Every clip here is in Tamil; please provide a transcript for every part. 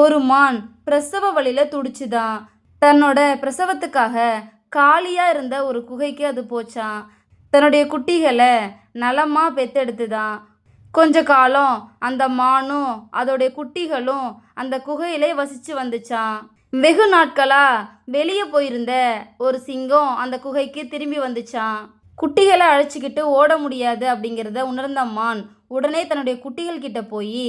ஒரு மான் பிரசவ வலியில துடிச்சுதான். தன்னோட பிரசவத்துக்காக காலியா இருந்த ஒரு குகைக்கு அது போச்சான். தன்னுடைய குட்டிகளை நலமா பெத்தெடுத்துதான். கொஞ்ச காலம் அந்த மானும் அதோடைய குட்டிகளும் அந்த குகையிலே வசிச்சு வந்துச்சான். வெகு நாட்களா வெளியே போயிருந்த ஒரு சிங்கம் அந்த குகைக்கு திரும்பி வந்துச்சான். குட்டிகளை அழைச்சிக்கிட்டு ஓட முடியாது அப்படிங்கிறத உணர்ந்த மான் உடனே தன்னுடைய குட்டிகள் கிட்ட போய்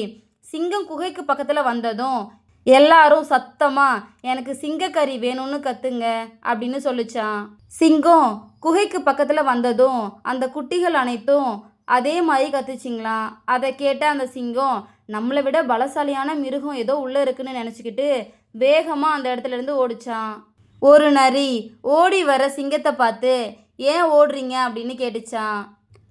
சிங்கம் குகைக்கு பக்கத்தில் வந்ததும் எல்லாரும் சத்தமா எனக்கு சிங்கக்கறி வேணும்னு கத்துங்க அப்படின்னு சொல்லிச்சான். சிங்கம் குகைக்கு பக்கத்தில் வந்ததும் அந்த குட்டிகள் அனைத்தும் அதே மாதிரி கத்துச்சிங்களாம். அதை கேட்ட அந்த சிங்கம் நம்மளை விட பலசாலியான மிருகம் ஏதோ உள்ளே இருக்குன்னு நினச்சிக்கிட்டு வேகமாக அந்த இடத்துல இருந்து ஓடிச்சான். ஒரு நரி ஓடி வர சிங்கத்தை பார்த்து ஏன் ஓடுறீங்க அப்படின்னு கேட்டுச்சான்.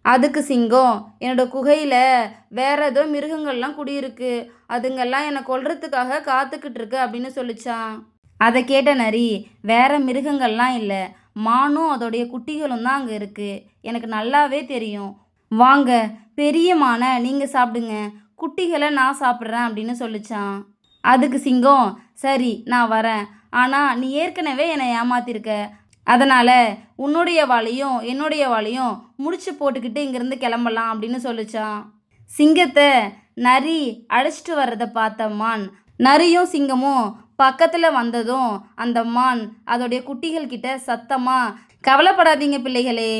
அதுக்கு சிங்கம் என்னோட குகையில் வேற ஏதோ மிருகங்கள்லாம் குடியிருக்கு, அதுங்கெல்லாம் என்னை கொல்றதுக்காக காத்துக்கிட்டு இருக்கு அப்படின்னு சொல்லிச்சான். அதை கேட்ட நரி வேற மிருகங்கள்லாம் இல்லை, மானும் அதோடைய குட்டிகளும் தான் அங்கே இருக்கு, எனக்கு நல்லாவே தெரியும், வாங்க பெரிய மானை நீங்கள் சாப்பிடுங்க, குட்டிகளை நான் சாப்பிட்றேன் அப்படின்னு சொல்லிச்சான். அதுக்கு சிங்கம் சரி நான் வரேன், ஆனால் நீ ஏற்கனவே என்னை ஏமாத்திருக்க, அதனால் உன்னுடைய வாளையும் என்னுடைய வாளையும் முடிச்சு போட்டுக்கிட்டு இங்கேருந்து கிளம்பலாம் அப்படின்னு சொல்லிச்சான். சிங்கத்தை நரி அழைச்சிட்டு வர்றதை பார்த்த மான் நரியும் சிங்கமும் பக்கத்தில் வந்ததும் அந்த மான் அதோடைய குட்டிகள் கிட்ட சத்தமாக கவலைப்படாதீங்க பிள்ளைகளே,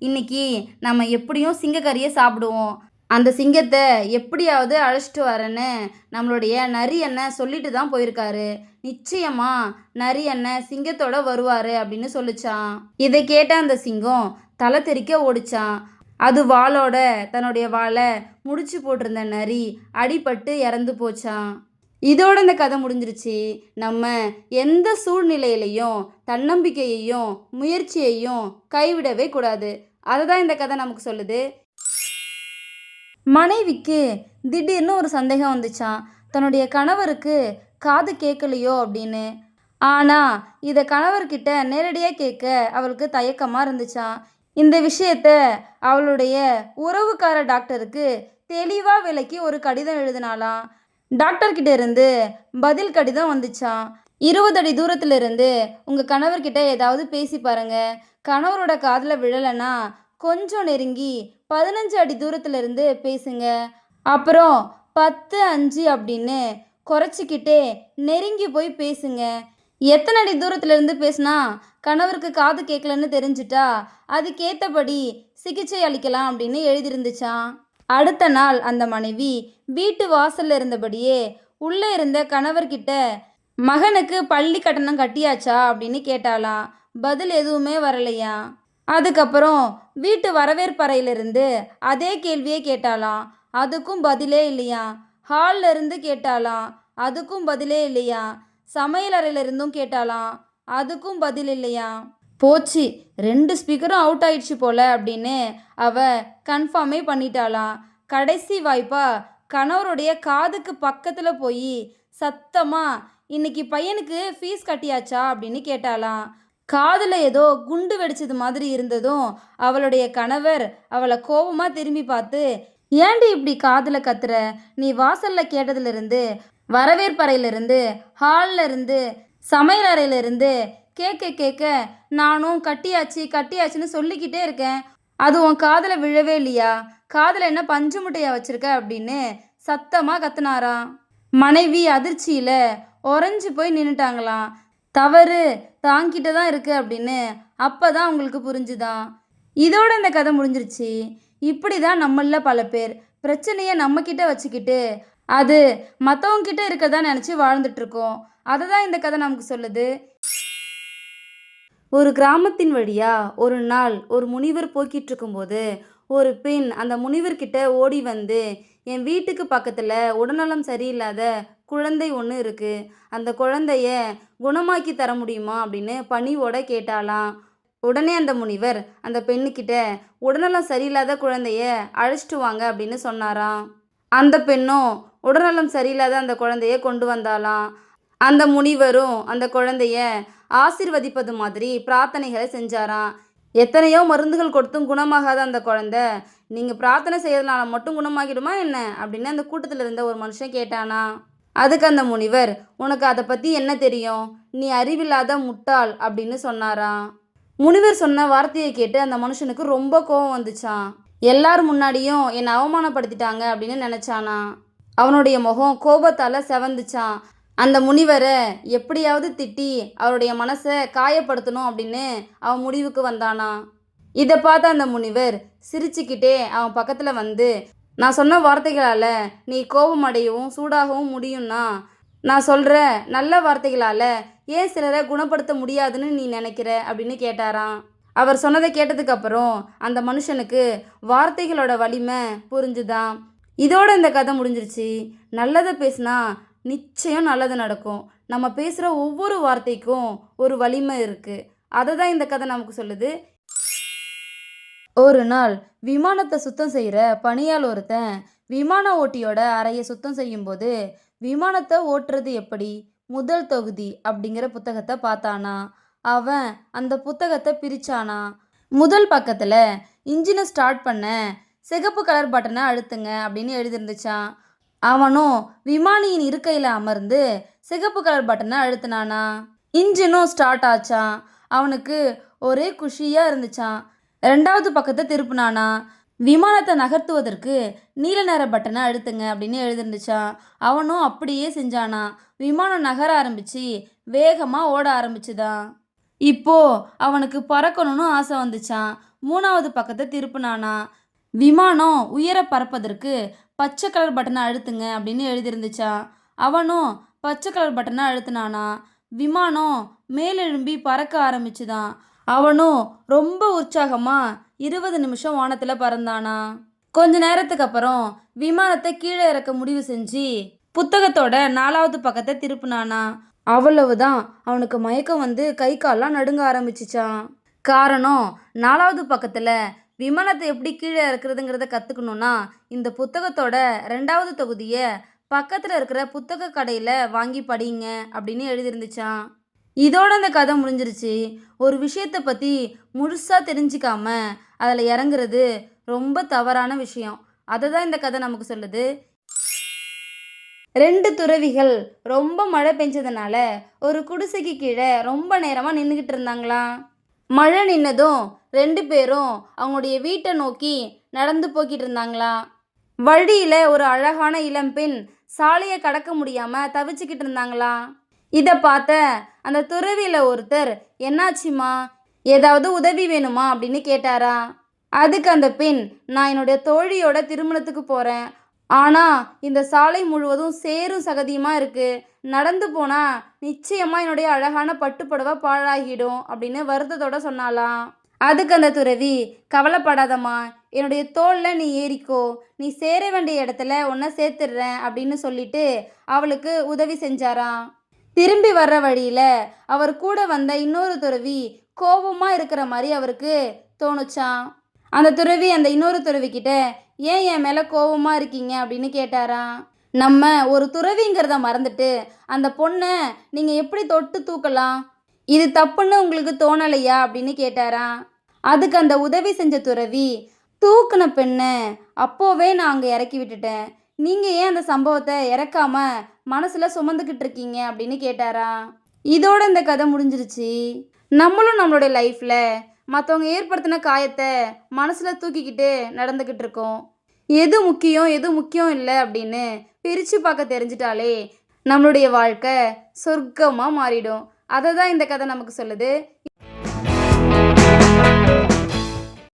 இன்னைக்கு நம்ம எப்படியும் சிங்கக்கறியை சாப்பிடுவோம், அந்த சிங்கத்தை எப்படியாவது அழைச்சிட்டு வரேன்னு நம்மளுடைய நரி அண்ணன் சொல்லிட்டு தான் போயிருக்காரு, நிச்சயமா நரி அண்ணன் சிங்கத்தோட வருவார் அப்படின்னு சொல்லிச்சான். இதை கேட்ட அந்த சிங்கம் தலை தெறிக்க ஓடிச்சான். அது வாளோட தன்னுடைய வாளை முடிச்சு போட்டிருந்த நரி அடிபட்டு இறந்து போச்சான். இதோட இந்த கதை முடிஞ்சிருச்சு. நம்ம எந்த சூழ்நிலையிலையும் தன்னம்பிக்கையையும் முயற்சியையும் கைவிடவே கூடாது. அதை தான் இந்த கதை நமக்கு சொல்லுது. மனைவிக்கு திடீர்னு ஒரு சந்தேகம் வந்துச்சான், தன்னுடைய கணவருக்கு காது கேட்கலையோ அப்படின்னு. ஆனால் இதை கணவர்கிட்ட நேரடியாக கேட்க அவளுக்கு தயக்கமாக இருந்துச்சான். இந்த விஷயத்த அவளுடைய உறவுக்கார டாக்டருக்கு தெளிவாக விளக்கி ஒரு கடிதம் எழுதினாலாம். டாக்டர்கிட்ட இருந்து பதில் கடிதம் வந்துச்சான். 20 அடி தூரத்துல இருந்து உங்கள் கணவர்கிட்ட ஏதாவது பேசி பாருங்க, கணவரோட காதில் விழலைன்னா கொஞ்சம் நெருங்கி 15 அடி தூரத்துல இருந்து பேசுங்க, அப்புறம் 10, 5 அப்படின்னு குறைச்சிக்கிட்டே நெருங்கி போய் பேசுங்க. எத்தனை அடி தூரத்துல இருந்து பேசினா கணவருக்கு காது கேட்கலன்னு தெரிஞ்சிட்டா அதுக்கேற்றபடி சிகிச்சை அளிக்கலாம் அப்படின்னு எழுதியிருந்துச்சான். அடுத்த நாள் அந்த மனைவி வீட்டு வாசல்ல இருந்தபடியே உள்ளே இருந்த கணவர்கிட்ட மகனுக்கு பள்ளி கட்டணம் கட்டியாச்சா அப்படின்னு கேட்டாலாம். பதில் எதுவுமே வரலையா. அதுக்கப்புறம் வீட்டு வரவேற்பறையிலிருந்து அதே கேள்வியே கேட்டாலாம். அதுக்கும் பதிலே இல்லையா. ஹாலில் இருந்து கேட்டாலாம். அதுக்கும் பதிலே இல்லையா. சமையல் அறையிலிருந்தும் கேட்டாலாம். அதுக்கும் பதில் இல்லையா. போச்சு, 2 ஸ்பீக்கரும் அவுட் ஆயிடுச்சு போல அப்படின்னு அவ கன்ஃபார்மே பண்ணிட்டாளாம். கடைசி வாய்ப்பா கணவருடைய காதுக்கு பக்கத்தில் போய் சத்தமா இன்னைக்கு பையனுக்கு ஃபீஸ் கட்டியாச்சா அப்படின்னு கேட்டாலாம். காதில் ஏதோ குண்டு வெடிச்சது மாதிரி இருந்ததும் அவளுடைய கணவர் அவளை கோபமாக திரும்பி பார்த்து ஏண்டி இப்படி காதில் கத்துற, நீ வாசலில் கேட்டதுலேருந்து வரவேற்பறையிலிருந்து ஹாலில் இருந்து சமையல் அறையிலிருந்து கேட்க கேட்க நானும் கட்டியாச்சு கட்டியாச்சுன்னு சொல்லிக்கிட்டே இருக்கேன், அது உன் காதில் விழவே இல்லையா, காதில் என்ன பஞ்சு முட்டையா வச்சிருக்க அப்படின்னு சத்தமாக கத்துனாராம். மனைவி அதிர்ச்சியில் உறைஞ்சி போய் நின்றுட்டாங்களாம். தவறு தாங்கிட்ட தான் இருக்கு அப்படின்னு அப்போ தான் அவங்களுக்கு புரிஞ்சுதான். இதோட இந்த கதை முடிஞ்சிருச்சு. இப்படி தான் நம்மள பல பேர் பிரச்சனையை நம்மக்கிட்ட வச்சுக்கிட்டு அது மற்றவங்கிட்ட இருக்கதா நினச்சி வாழ்ந்துட்டுருக்கோம். அதை தான் இந்த கதை நமக்கு சொல்லுது. ஒரு கிராமத்தின் வழியா ஒரு நாள் ஒரு முனிவர் போக்கிட்டு இருக்கும்போது ஒரு பெண் அந்த முனிவர்கிட்ட ஓடி வந்து என் வீட்டுக்கு பக்கத்தில் உடல்நலம் சரியில்லாத குழந்தை ஒன்று இருக்குது, அந்த குழந்தைய குணமாக்கி தர முடியுமா அப்படின்னு பணிவோட கேட்டாலாம். உடனே அந்த முனிவர் அந்த பெண்ணுக்கிட்ட உடல்நலம் சரியில்லாத குழந்தைய அழைச்சிட்டு வாங்க அப்படின்னு சொன்னாராம். அந்த பெண்ணும் உடல்நலம் சரியில்லாத அந்த குழந்தைய கொண்டு வந்தாலாம். அந்த முனிவரும் அந்த குழந்தைய ஆசீர்வதிப்பது மாதிரி பிரார்த்தனைகளை செஞ்சாராம். எத்தனையோ மருந்துகள் கொடுத்தும் குணமாகாத அந்த குழந்தை நீங்கள் பிரார்த்தனை செய்யறதுனால மட்டும் குணமாகிடுமா என்ன அப்படின்னு அந்த கூட்டத்தில் இருந்த ஒரு மனுஷன் கேட்டானா. அதுக்கு அந்த முனிவர், உனக்கு அதை பற்றி என்ன தெரியும், நீ அறிவில்லாத முட்டாள் அப்படின்னு சொன்னாராம். முனிவர் சொன்ன வார்த்தையை கேட்டு அந்த மனுஷனுக்கு ரொம்ப கோபம் வந்துச்சான். எல்லார் முன்னாடியும் என்னை அவமானப்படுத்திட்டாங்க அப்படின்னு நினச்சானா. அவனுடைய முகம் கோபத்தால் செவந்துச்சான். அந்த முனிவரை எப்படியாவது திட்டி அவருடைய மனசை காயப்படுத்தணும் அப்படின்னு அவன் முடிவுக்கு வந்தானா. இதை பார்த்த அந்த முனிவர் சிரிச்சுக்கிட்டே அவன் பக்கத்தில் வந்து, நான் சொன்ன வார்த்தைகளால் நீ கோபம் அடையவும் சூடாகவும் முடியும்னா நான் சொல்கிற நல்ல வார்த்தைகளால் ஏன் சிலரை குணப்படுத்த முடியாதுன்னு நீ நினைக்கிற அப்படின்னு கேட்டாராம். அவர் சொன்னதை கேட்டதுக்கப்புறம் அந்த மனுஷனுக்கு வார்த்தைகளோட வலிமை புரிஞ்சுதான். இதோட இந்த கதை முடிஞ்சிருச்சு. நல்லதை பேசினா நிச்சயம் நல்லது நடக்கும். நம்ம பேசுகிற ஒவ்வொரு வார்த்தைக்கும் ஒரு வலிமை இருக்குது. அதை தான் இந்த கதை நமக்கு சொல்லுது. ஒரு நாள் விமானத்தை சுத்தம் செய்கிற பணியால் ஒருத்தன் விமான ஓட்டியோட அறையை சுத்தம் செய்யும்போது விமானத்தை ஓட்டுறது எப்படி முதல் தொகுதி அப்படிங்கிற புத்தகத்தை பார்த்தானா. அவன் அந்த புத்தகத்தை பிரித்தானா. முதல் பக்கத்தில் இன்ஜினை ஸ்டார்ட் பண்ண சிகப்பு கலர் பட்டனை அழுத்துங்க அப்படின்னு எழுதிருந்துச்சான். அவனும் விமானியின் இருக்கையில் அமர்ந்து சிகப்பு கலர் பட்டனை அழுத்தினானா. இன்ஜினும் ஸ்டார்ட் ஆச்சான். அவனுக்கு ஒரே குஷியாக இருந்துச்சான். ரெண்டாவது பக்கத்தை திருப்பினானா. விமானத்தை நகர்த்துவதற்கு நீல நிற பட்டனை அழுத்துங்க அப்படின்னு எழுதிருந்துச்சான். அவனும் அப்படியே செஞ்சானா. விமானம் நகர ஆரம்பித்து வேகமாக ஓட ஆரம்பிச்சுதான். இப்போ அவனுக்கு பறக்கணும்னு ஆசை வந்துச்சான். மூணாவது பக்கத்தை திருப்பினானா. விமானம் உயர பறப்பதற்கு பச்சை கலர் பட்டனை அழுத்துங்க அப்படின்னு எழுதியிருந்துச்சான். அவனும் பச்சை கலர் பட்டனை அழுத்தினானா. விமானம் மேலெழும்பி பறக்க ஆரம்பிச்சுதான். அவனும் ரொம்ப உற்சாகமாக 20 நிமிஷம் வானத்தில் பறந்தானா. கொஞ்ச நேரத்துக்கு அப்புறம் விமானத்தை கீழே இறக்க முடிவு செஞ்சு புத்தகத்தோட 4வது பக்கத்தை திருப்பினானா. அவ்வளவுதான், அவனுக்கு மயக்கம் வந்து கை கால்லாம் நடுங்க ஆரம்பிச்சிச்சான். காரணம், 4வது பக்கத்தில் விமானத்தை எப்படி கீழே இறக்குறதுங்கிறத கற்றுக்கணுன்னா இந்த புத்தகத்தோட 2வது தொகுதியை பக்கத்தில் இருக்கிற புத்தக கடையில் வாங்கி படிங்க அப்படின்னு எழுதியிருந்துச்சான். இதோட இந்த கதை முடிஞ்சிருச்சு. ஒரு விஷயத்தை பற்றி முழுசாக தெரிஞ்சிக்காம அதில் இறங்குறது ரொம்ப தவறான விஷயம். அதை தான் இந்த கதை நமக்கு சொல்லுது. 2 துறவிகள் ரொம்ப மழை பெஞ்சதுனால ஒரு குடிசைக்கு கீழே ரொம்ப நேரமாக நின்றுக்கிட்டு இருந்தாங்களாம். மழை நின்னதும் 2 பேரும் அவங்களுடைய வீட்டை நோக்கி நடந்து போய்கிட்டு இருந்தாங்களாம். வழியில் ஒரு அழகான இளம்பெண் சாலையை கடக்க முடியாமல் தவிச்சுக்கிட்டு இருந்தாங்களாம். இதை பார்த்த அந்த துறவியில் ஒருத்தர், என்னாச்சுமா, ஏதாவது உதவி வேணுமா அப்படின்னு கேட்டாரா. அதுக்கு அந்த பெண், நான் என்னுடைய தோழியோட திருமணத்துக்கு போகிறேன். ஆனால் இந்த சாலை முழுவதும் சேரும் சகதியுமாக இருக்குது. நடந்து போனால் நிச்சயமாக என்னுடைய அழகான பட்டுப்புடவை பாழாகிடும் அப்படின்னு வருத்தத்தோட சொன்னாலாம். அதுக்கு அந்த துறவி, கவலைப்படாதம்மா, என்னுடைய தோளில் நீ ஏறிக்கோ, நீ சேர வேண்டிய இடத்துல உன்னை சேர்த்துடுறேன் அப்படின்னு சொல்லிட்டு அவளுக்கு உதவி செஞ்சாராம். திரும்பி வர்ற வழியில் அவர் கூட வந்த இன்னொரு துறவி கோபமாக இருக்கிற மாதிரி அவருக்கு தோணுச்சான். அந்த துறவி அந்த இன்னொரு துறவிக்கிட்ட, ஏன் என் மேலே கோபமாக இருக்கீங்க அப்படின்னு கேட்டாராம். நம்ம ஒரு துறவிங்கிறத மறந்துட்டு அந்த பொண்ணை நீங்கள் எப்படி தொட்டு தூக்கலாம், இது தப்புன்னு உங்களுக்கு தோணலையா அப்படின்னு கேட்டாராம். அதுக்கு அந்த உதவி செஞ்ச துறவி, தூக்குன பெண்ணை அப்போவே நான் அங்கே இறக்கி விட்டுட்டேன், நீங்கள் ஏன் அந்த சம்பவத்தை இறக்காம மனசில் சுமந்துக்கிட்டு இருக்கீங்க அப்படின்னு கேட்டாரா. இதோட இந்த கதை முடிஞ்சிருச்சு. நம்மளும் நம்மளுடைய லைஃப்பில் மற்றவங்க ஏற்படுத்தின காயத்தை மனசில் தூக்கிக்கிட்டு நடந்துக்கிட்டு இருக்கோம். எது முக்கியம் எது முக்கியம் இல்லை அப்படின்னு பிரித்து பார்க்க தெரிஞ்சிட்டாலே நம்மளுடைய வாழ்க்கை சொர்க்கமாக மாறிடும். அதை தான் இந்த கதை நமக்கு சொல்லுது.